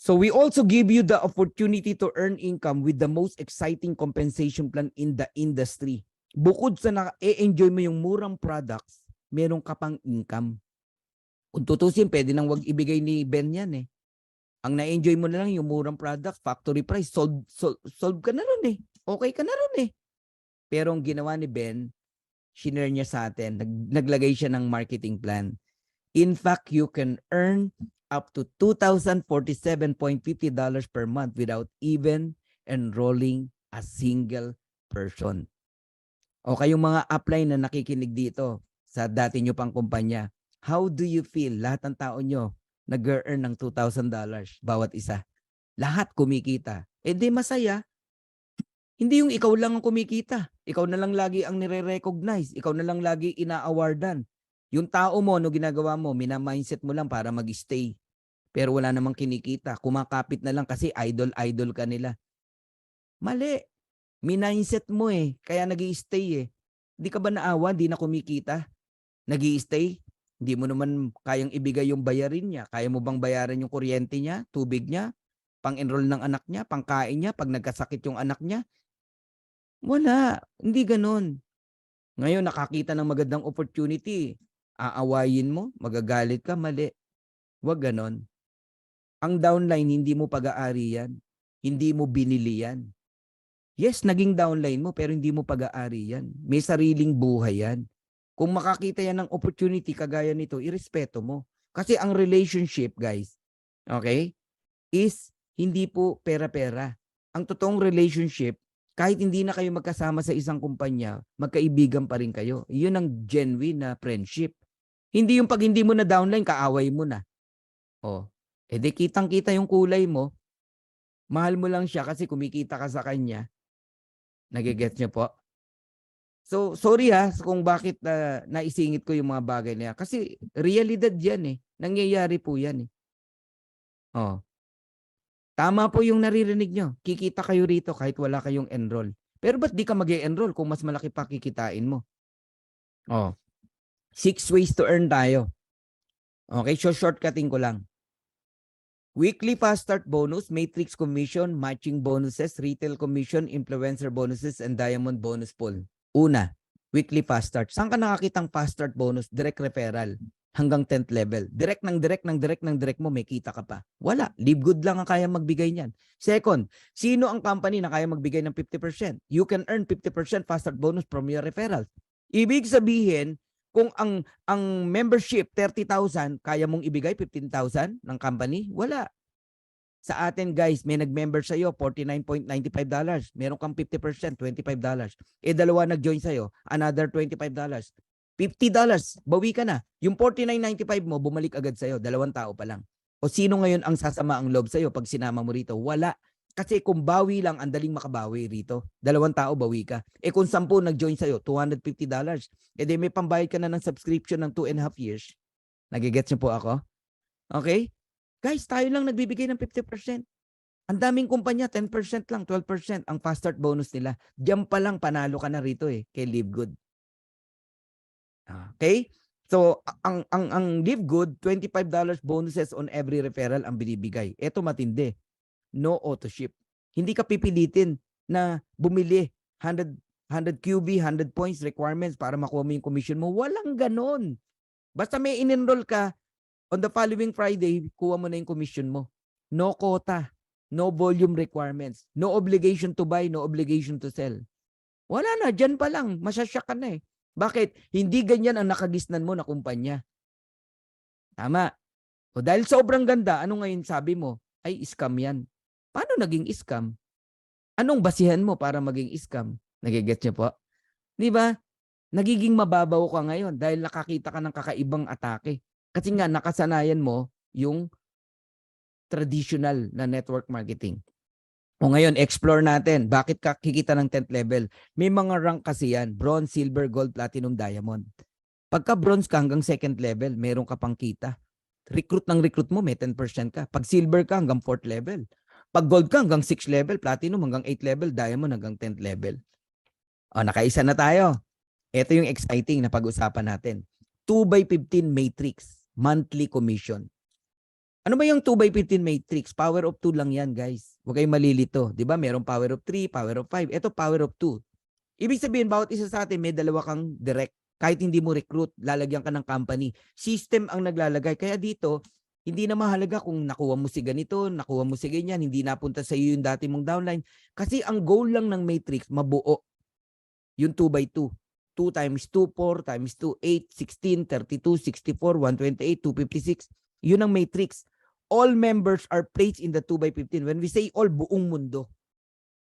So we also give you the opportunity to earn income with the most exciting compensation plan in the industry. Bukod sa na-enjoy mo yung murang products, meron ka pang income. Kung tutusin, pwede nang wag ibigay ni Ben yan eh. Ang na-enjoy mo na lang yung murang products, factory price, solve ka na ron eh. Okay ka na ron eh. Pero ang ginawa ni Ben, shinare niya sa atin, naglagay siya ng marketing plan. In fact, you can earn up to $2,047.50 per month without even enrolling a single person. O kayong mga upline na nakikinig dito sa dati nyo pang kumpanya, how do you feel? Lahat ng tao nyo nag-earn ng $2,000 bawat isa. Lahat kumikita. Eh di masaya. Hindi yung ikaw lang ang kumikita. Ikaw na lang lagi ang nire-recognize. Ikaw na lang lagi ina-awardan. Yung tao mo, no ginagawa mo, mina-mindset mo lang para mag-stay. Pero wala namang kinikita. Kumakapit na lang kasi idol-idol ka nila. Mali. Mindset mo eh. Kaya nag-i-stay eh. Di ka ba naawa? Di na kumikita? Nag-i-stay? Hindi mo naman kayang ibigay yung bayarin niya. Kaya mo bang bayaran yung kuryente niya, tubig niya, pang-enroll ng anak niya, pangkain niya, pag nagkasakit yung anak niya? Wala. Hindi ganun. Ngayon, nakakita ng magandang opportunity. Aawayin mo, magagalit ka, mali. Huwag ganon. Ang downline, hindi mo pag-aari yan. Hindi mo binili yan. Yes, naging downline mo, pero hindi mo pag-aari yan. May sariling buhay yan. Kung makakita yan ng opportunity kagaya nito, irespeto mo. Kasi ang relationship, guys, okay, is hindi po pera-pera. Ang totoong relationship, kahit hindi na kayo magkasama sa isang kumpanya, magkaibigan pa rin kayo. Yun ang genuine na friendship. Hindi yung pag hindi mo na downline, kaaway mo na. Oh, edi kitang-kita yung kulay mo, mahal mo lang siya kasi kumikita ka sa kanya. Nagigets niyo po? So, sorry kung bakit naisingit ko yung mga bagay na yan. Kasi realidad yan eh. Nangyayari po yan eh. Oh. Tama po yung naririnig nyo. Kikita kayo rito kahit wala kayong enroll. Pero ba't di ka mag-e-enroll kung mas malaki pa kikitain mo? Oh. 6 ways to earn tayo. Okay, so shortcutting ko lang. Weekly fast start bonus, matrix commission, matching bonuses, retail commission, influencer bonuses, and diamond bonus pool. Una, weekly fast start. Saan ka nakakitang fast start bonus? Direct referral hanggang 10th level. Direct mo, may kita ka pa. Wala. Live good lang ang kaya magbigay niyan. Second, sino ang company na kaya magbigay ng 50%? You can earn 50% fast start bonus from your referrals. Ibig sabihin, kung ang membership 30,000, kaya mong ibigay 15,000 ng company? Wala. Sa atin guys, may nag-member sa iyo $49.95. Meron kang 50%, $25. Eh dalawa nag-join sa iyo, another $25. $50, bawi ka na. Yung $49.95 mo, bumalik agad sa iyo, dalawang tao pa lang. O sino ngayon ang sasama ang loob sa iyo pag sinama mo rito? Wala. Kasi kung bawi lang, ang daling makabawi rito. Dalawang tao, bawi ka. Eh kung 10 nag-join sa'yo, $250. Eh di may pambayad ka na ng subscription ng 2.5 years. Nagigets niyo po ako? Okay? Guys, tayo lang nagbibigay ng 50%. Ang daming kumpanya, 10% lang, 12% ang fast start bonus nila. Diyan pa lang, panalo ka na rito eh, kay Live Good. Okay? So, ang Live Good, $25 bonuses on every referral ang binibigay. Ito matindi. No auto ship. Hindi ka pipilitin na bumili 100 QB, 100 points requirements para makuha mo yung commission mo. Walang ganon. Basta may in-enroll ka, on the following Friday, kuha mo na yung commission mo. No quota, no volume requirements, no obligation to buy, no obligation to sell. Wala na, dyan pa lang, masyasyak ka na eh. Bakit? Hindi ganyan ang nakagisnan mo na kumpanya. Tama. O dahil sobrang ganda, ano ngayon sabi mo? Ay, scam yan. Paano naging scam? Anong basihan mo para maging scam? Nagigets niyo po? Di ba? Nagiging mababaw ka ngayon dahil nakakita ka ng kakaibang atake. Kasi nga nakasanayan mo yung traditional na network marketing. O ngayon, explore natin. Bakit ka kikita ng 10th level? May mga rank kasi yan. Bronze, silver, gold, platinum, diamond. Pagka bronze ka hanggang 2nd level, meron ka pang kita. Recruit mo, may 10% ka. Pag silver ka hanggang 4th level. Pag gold ka hanggang 6th level, platinum hanggang 8th level, diamond hanggang 10th level. O, nakaisa na tayo. Ito yung exciting na pag-usapan natin. 2x15 matrix, monthly commission. Ano ba yung 2x15 matrix? Power of 2 lang yan, guys. Huwag kayong malilito. Di ba? Merong power of 3, power of 5. Ito, power of 2. Ibig sabihin, bawat isa sa atin may dalawa kang direct. Kahit hindi mo recruit, lalagyan ka ng company. System ang naglalagay. Kaya dito, hindi na mahalaga kung nakuha mo si ganito, nakuha mo si ganyan, hindi napunta sa iyo yung dati mong downline. Kasi ang goal lang ng matrix, mabuo yung 2x2. 2 times 2, 4 times 2, 8, 16, 32, 64, 128, 256. Yun ang matrix. All members are placed in the 2x15. When we say all, buong mundo.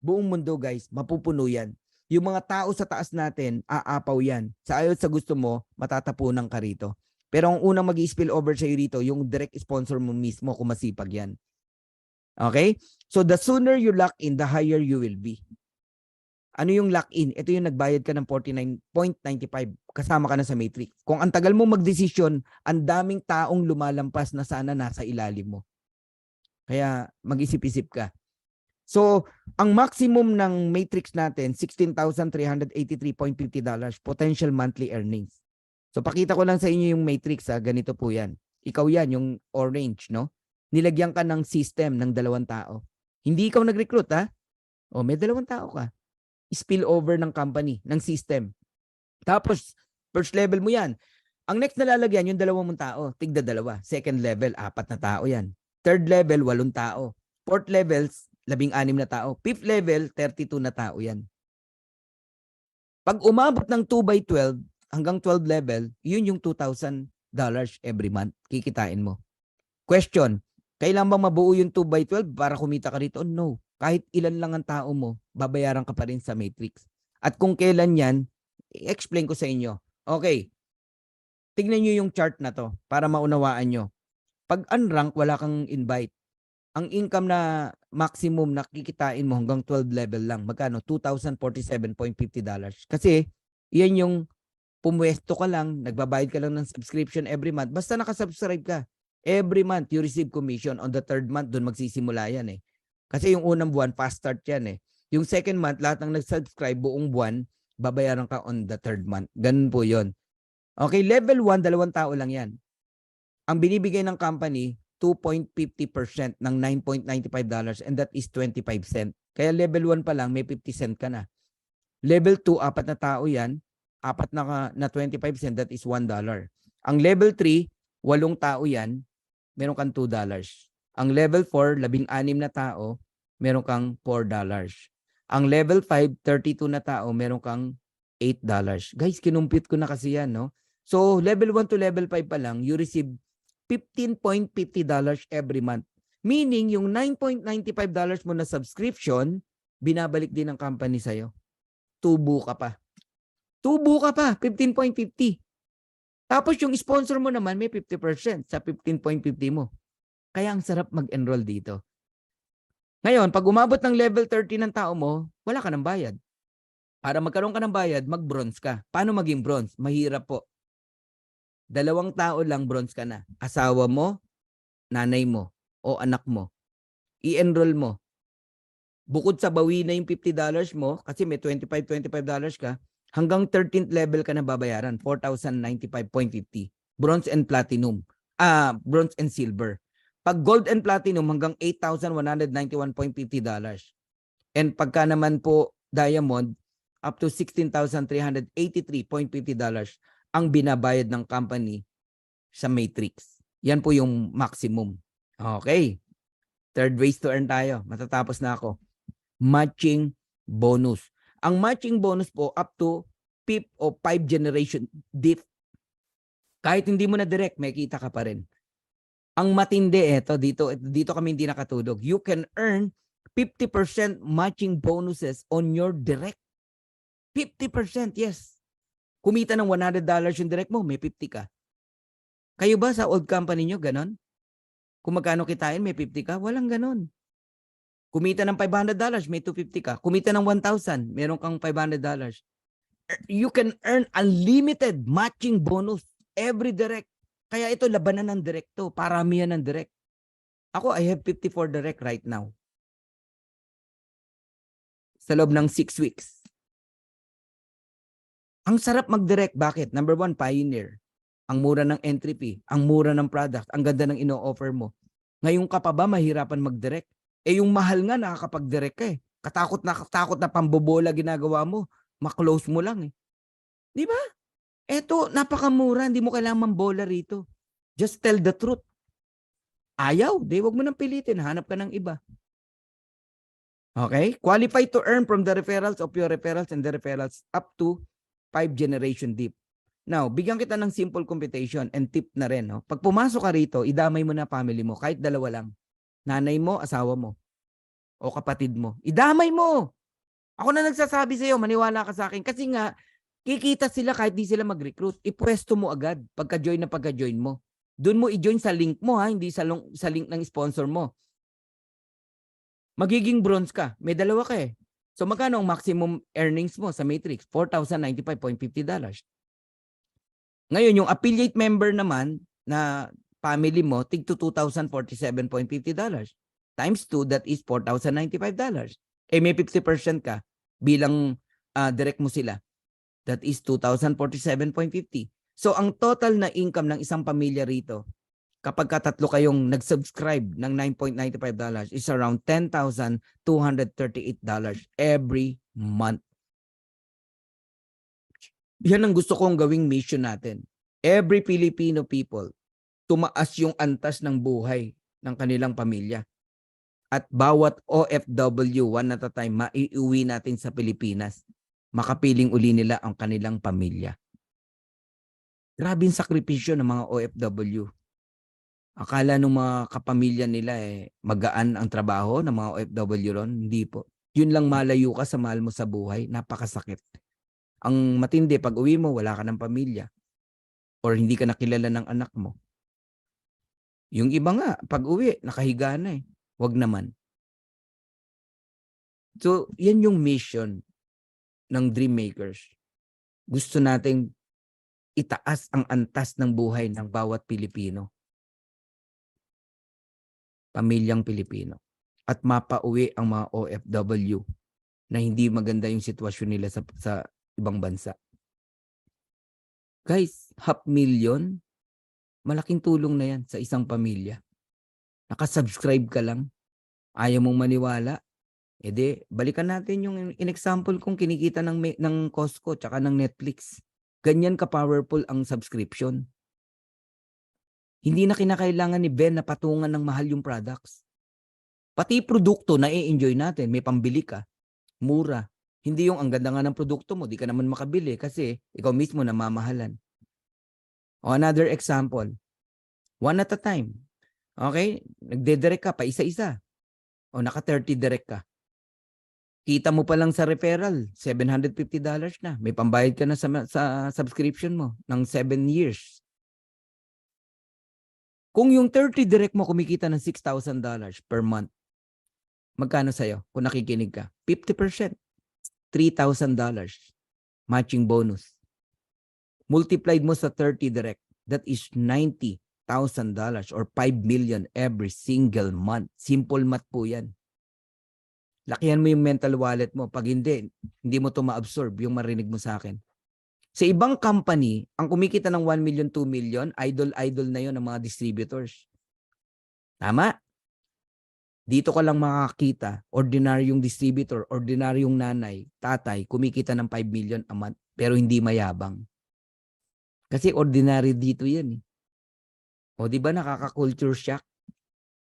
Buong mundo, guys, mapupuno yan. Yung mga tao sa taas natin, aapaw yan. Sa ayaw sa gusto mo, matatapunan ka rito. Pero ang unang mag-i-spill over sa'yo rito, yung direct sponsor mo mismo kung masipag yan. Okay? So the sooner you lock in, the higher you will be. Ano yung lock-in? Ito yung nagbayad ka ng 49.95. Kasama ka na sa matrix. Kung ang tagal mo magdesisyon, ang daming taong lumalampas na sana nasa ilalim mo. Kaya mag-isip-isip ka. So, ang maximum ng matrix natin, $16,383.50 potential monthly earnings. So, pakita ko lang sa inyo yung matrix. Ganito po yan. Ikaw yan, yung orange, no? Nilagyan ka ng system ng 2 tao. Hindi ikaw nag-recruit, ha? O, may 2 tao ka. Spill over ng company, ng system. Tapos, first level mo yan. Ang next na lalagyan, yung 2 mong tao, tigda 2. Second level, 4 na tao yan. Third level, 8 tao. Fourth level, 16 na tao. Fifth level, 32 na tao yan. Pag umabot ng 2x12 hanggang 12 level, yun yung $2,000 every month. Kikitain mo. Question, kailan bang mabuo yung 2x12 para kumita ka rito? No. Kahit ilan lang ang tao mo, babayaran ka pa rin sa matrix. At kung kailan yan, i-explain ko sa inyo. Okay. Tignan nyo yung chart na to para maunawaan nyo. Pag unrank, wala kang invite. Ang income na maximum na kikitain mo hanggang 12 level lang. Magkano? $2,047.50. Kasi yan yung pumwesto ka lang, nagbabayad ka lang ng subscription every month. Basta nakasubscribe ka. Every month, you receive commission. On the third month, doon magsisimula yan eh. Kasi yung unang buwan, fast start yan eh. Yung second month, lahat ng nag-subscribe buong buwan, babayaran ka on the third month. Ganun po yon. Okay, level 1, 2 tao lang yan. Ang binibigay ng company, 2.50% ng $9.95 and that is 25 cents. Kaya level 1 pa lang, may 50 cent ka na. Level 2, 4 na tao yan. 4 na 25 cents, that is $1. Ang level 3, 8 tao yan, meron kang $2. Ang level 4, 16 na tao, meron kang $4. Ang level 5, 32 na tao, meron kang $8. Guys, kinumpute ko na kasi yan, no? So, level 1 to level 5 pa lang, you receive $15.50 every month. Meaning, yung $9.95 mo na subscription, binabalik din ng company sa'yo. Tubo ka pa. Tubo ka pa, 15.50. Tapos yung sponsor mo naman, may 50% sa 15.50 mo. Kaya ang sarap mag-enroll dito. Ngayon, pag umabot ng level 30 ng tao mo, wala ka ng bayad. Para magkaroon ka ng bayad, mag-bronze ka. Paano maging bronze? Mahirap po. 2 tao lang bronze ka na. Asawa mo, nanay mo, o anak mo. I-enroll mo. Bukod sa bawi na yung $50 mo, kasi may $25 ka, hanggang 13th level ka na babayaran, $4,095.50. Bronze and platinum. Bronze and silver. Pag gold and platinum, hanggang $8,191.50. And pagka naman po diamond, up to $16,383.50 ang binabayad ng company sa matrix. Yan po yung maximum. Okay. Third ways to earn tayo. Matatapos na ako. Matching bonus. Ang matching bonus po up to 5 o 5 generation diff. Kahit hindi mo na direct, may kita ka pa rin. Ang matindi dito kami hindi nakatulog. You can earn 50% matching bonuses on your direct. 50%, yes. Kumita ng $100 yung direct mo, may 50 ka. Kayo ba sa old company nyo, ganon? Kung magkano kitain, may 50 ka? Walang ganon. Kumita ng $500, may 250 ka. Kumita ng 1,000, meron kang $500. You can earn unlimited matching bonus every direct. Kaya ito, labanan ng direct to. Parami yan ng direct. Ako, I have 54 direct right now. Sa loob ng 6 weeks. Ang sarap mag-direct. Bakit? Number 1, pioneer. Ang mura ng entry fee. Ang mura ng product. Ang ganda ng ino-offer mo. Ngayon ka pa ba mahirapan mag-direct? Eh yung mahal nga nakakapag-direct ka eh. Katakot na pambobola ginagawa mo. Ma-close mo lang eh. Di ba? Eto, napakamura. Hindi mo kailangan mambola rito. Just tell the truth. Ayaw. Di, wag mo nang pilitin. Hanap ka ng iba. Okay? Qualify to earn from the referrals of your referrals and the referrals up to 5 generation deep. Now, bigyan kita ng simple computation and tip na rin. No? Pag pumasok ka rito, idamay mo na family mo. Kahit dalawa lang. Nanay mo, asawa mo. O kapatid mo. Idamay mo. Ako na nagsasabi sa iyo, maniwala ka sa akin. Kasi nga, kikita sila kahit di sila mag-recruit. Ipwesto mo agad pagka-join na pagka-join mo. Doon mo i-join sa link mo ha, hindi sa link ng sponsor mo. Magiging bronze ka. May dalawa ka eh. So magkano ang maximum earnings mo sa Matrix? $4,095.50. Ngayon, yung affiliate member naman na family mo, tig to $2,047.50. Times 2, that is $4,095. Eh may 50% ka bilang direct mo sila. That is $2,047.50. So ang total na income ng isang pamilya rito, kapag katatlo kayong nag-subscribe ng $9.95 is around $10,238 every month. Yan ang gusto kong gawing mission natin. Every Filipino people, tumaas yung antas ng buhay ng kanilang pamilya. At bawat OFW, one at a time, maiuwi natin sa Pilipinas. Makapiling uli nila ang kanilang pamilya. Grabing sakripisyo ng mga OFW. Akala ng mga kapamilya nila magaan ang trabaho ng mga OFW ron. Hindi po. Yun lang malayo ka sa mahal mo sa buhay. Napakasakit. Ang matindi, pag uwi mo, wala ka ng pamilya. Or hindi ka nakilala ng anak mo. Yung iba nga, pag uwi, nakahiga na eh. Wag naman. So, yan yung mission ng Dream Makers. Gusto nating itaas ang antas ng buhay ng bawat Pilipino. Pamilyang Pilipino. At mapauwi ang mga OFW na hindi maganda yung sitwasyon nila sa ibang bansa. Guys, $500,000, malaking tulong na yan sa isang pamilya. Nakasubscribe ka lang, ayaw mong maniwala, edi balikan natin yung in-example kong kinikita ng Costco tsaka ng Netflix. Ganyan ka-powerful ang subscription. Hindi na kinakailangan ni Ben na patungan ng mahal yung products. Pati produkto na i-enjoy natin, may pambili ka, mura. Hindi yung ang ganda nga ng produkto mo, di ka naman makabili kasi ikaw mismo namamahalan. O another example, one at a time. Okay? Nagde-direct ka pa isa-isa. O naka-30 direct ka. Kita mo pa lang sa referral, $750 na. May pambayad ka na sa subscription mo ng 7 years. Kung yung 30 direct mo kumikita ng $6,000 per month, magkano sa'yo kung nakikinig ka? 50%. $3,000 matching bonus. Multiplied mo sa 30 direct, that is $90,000 or 5 million every single month. Simple math po yan. Lakihan mo yung mental wallet mo. Pag hindi mo ito ma-absorb yung marinig mo sa akin. Sa ibang company, ang kumikita ng 1 million, 2 million, idol na yon ng mga distributors. Tama? Dito ka lang makakita, ordinaryong distributor, ordinaryong nanay, tatay, kumikita ng 5 million a month, pero hindi mayabang. Kasi ordinary dito yan. O di ba nakaka-culture shock?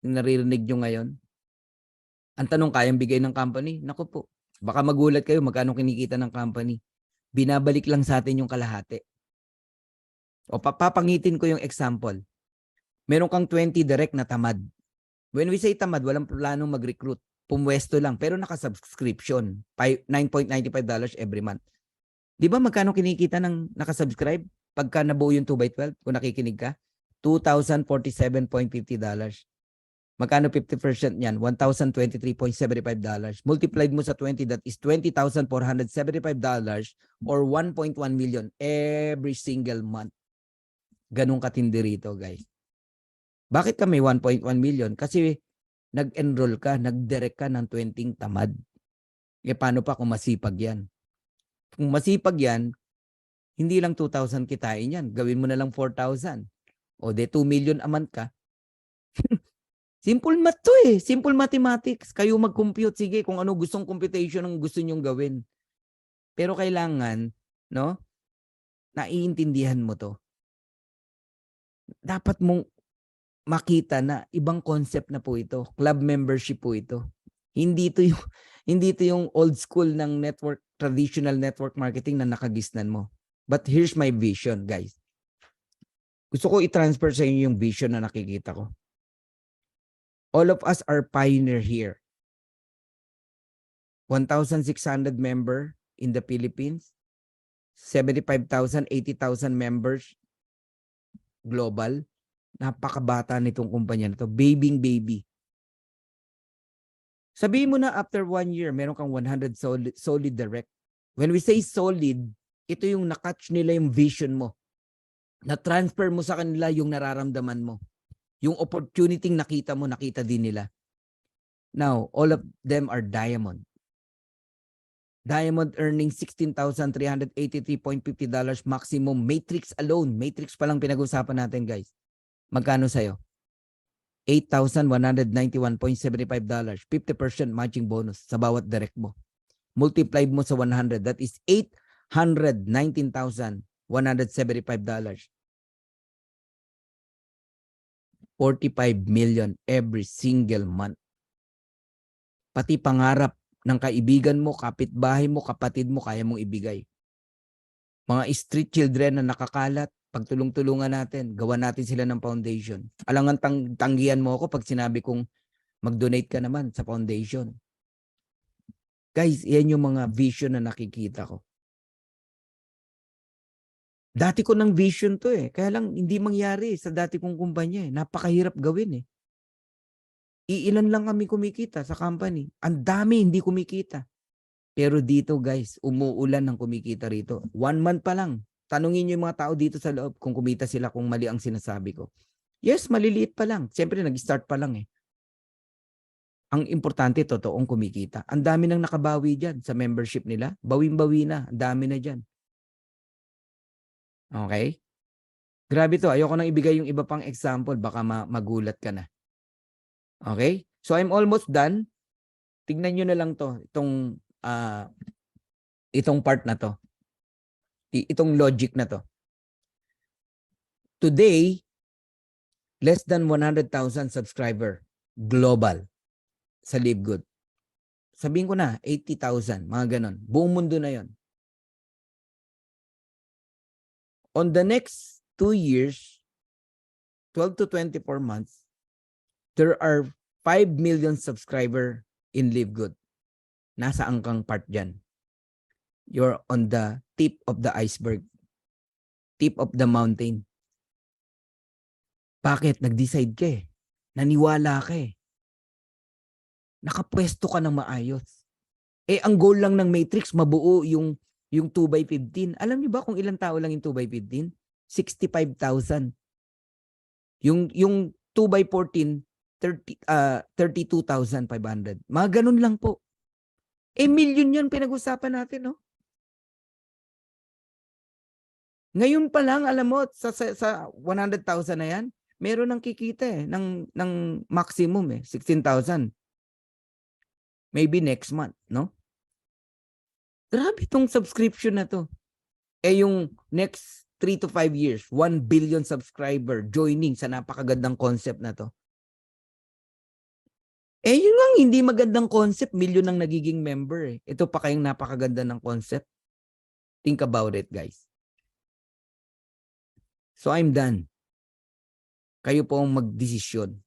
Yung naririnig nyo ngayon? Ang tanong, kayang bigay ng company? Naku po, baka magulat kayo magkano kinikita ng company. Binabalik lang sa atin yung kalahati. O papangitin ko yung example. Meron kang 20 direct na tamad. When we say tamad, walang planong mag-recruit. Pumwesto lang, pero naka-subscription. $9.95 every month. Di ba magkano kinikita ng nakasubscribe? Pagka nabuo yung 2x12, kung nakikinig ka, $2,047.50. Magkano 50% niyan? $1,023.75. Multiplied mo sa 20, that is $20,475 or 1.1 million every single month. Ganun katindi rito, guys. Bakit kami 1.1 million? Kasi nag-enroll ka, nag-direct ka ng 20 tamad. E paano pa kung masipag yan? Kung masipag yan, hindi lang 2,000 kitain yan. Gawin mo na lang 4,000. O de 2 million a month ka. Simple math to eh. Simple mathematics. Kayo mag-compute. Sige, kung ano gustong computation ang gusto nyong gawin. Pero kailangan, no? Naiintindihan mo to. Dapat mong makita na ibang concept na po ito. Club membership po ito. Hindi ito yung hindi ito yung old school ng traditional network marketing na nakagisnan mo. But here's my vision, guys. Gusto ko i-transfer sa inyo yung vision na nakikita ko. All of us are pioneer here. 1,600 member in the Philippines. 75,000, 80,000 members global. Napakabata nitong kumpanya na to. Baby. Sabihin mo na after 1 year, meron kang 100 solid direct. When we say solid, ito yung nakatch nila yung vision mo. Na-transfer mo sa kanila yung nararamdaman mo. Yung opportunity nakita mo, nakita din nila. Now, all of them are diamond. Diamond earning $16,383.50 maximum. Matrix alone. Matrix pa lang pinag-usapan natin, guys. Magkano sa'yo? $8,191.75. 50% matching bonus sa bawat direct mo. Multiply mo sa 100. That is $819,175. 45 million every single month. Pati pangarap ng kaibigan mo, kapitbahay mo, kapatid mo, kaya mong ibigay. Mga street children na nakakalat, pagtulong-tulungan natin, gawa natin sila ng foundation. Alangan tanggihan mo ako pag sinabi kong mag-donate ka naman sa foundation. Guys, yan yung mga vision na nakikita ko. Dati ko ng vision to eh. Kaya lang hindi mangyari sa dati kong kumpanya eh. Napakahirap gawin eh. Iilan lang kami kumikita sa company. Ang dami hindi kumikita. Pero dito guys, umuulan ng kumikita rito. 1 month pa lang. Tanungin niyo yung mga tao dito sa loob kung kumita sila kung mali ang sinasabi ko. Yes, maliliit pa lang. Siyempre, nag-start pa lang eh. Ang importante, totoong kumikita. Ang dami nang nakabawi dyan sa membership nila. Bawing-bawi na. Ang dami na dyan. Okay? Grabe to. Ayoko nang ibigay yung iba pang example. Baka magulat ka na. Okay? So, I'm almost done. Tignan nyo na lang to. Itong part na to. Itong logic na to. Today, less than 100,000 subscriber global sa LiveGood. Sabihin ko na, 80,000, mga ganon. Buong mundo na yon. On the next 2 years, 12 to 24 months, there are 5 million subscriber in LiveGood. Nasa angkang part dyan. You're on the tip of the iceberg. Tip of the mountain. Bakit? Nag-decide ka eh. Naniwala ka eh. Nakapwesto ka ng maayos. Eh, ang goal lang ng Matrix, mabuo yung 2x15. Alam niyo ba kung ilang tao lang yung 2x15? 65,000. Yung 2x14, 32,500. Mga ganun lang po. Eh, million yun pinag-usapan natin, no? Ngayon pa lang, alam mo, sa 100,000 na yan, meron nang kikita eh, ng maximum eh, 16,000. Maybe next month, no? Grabe tong subscription na to. Eh yung next 3 to 5 years, 1 billion subscriber joining sa napakagandang concept na to. Eh yun ang hindi magandang concept, million ang nagiging member eh. Ito pa kayong napakaganda ng concept. Think about it, guys. So I'm done. Kayo po ang magdesisyon.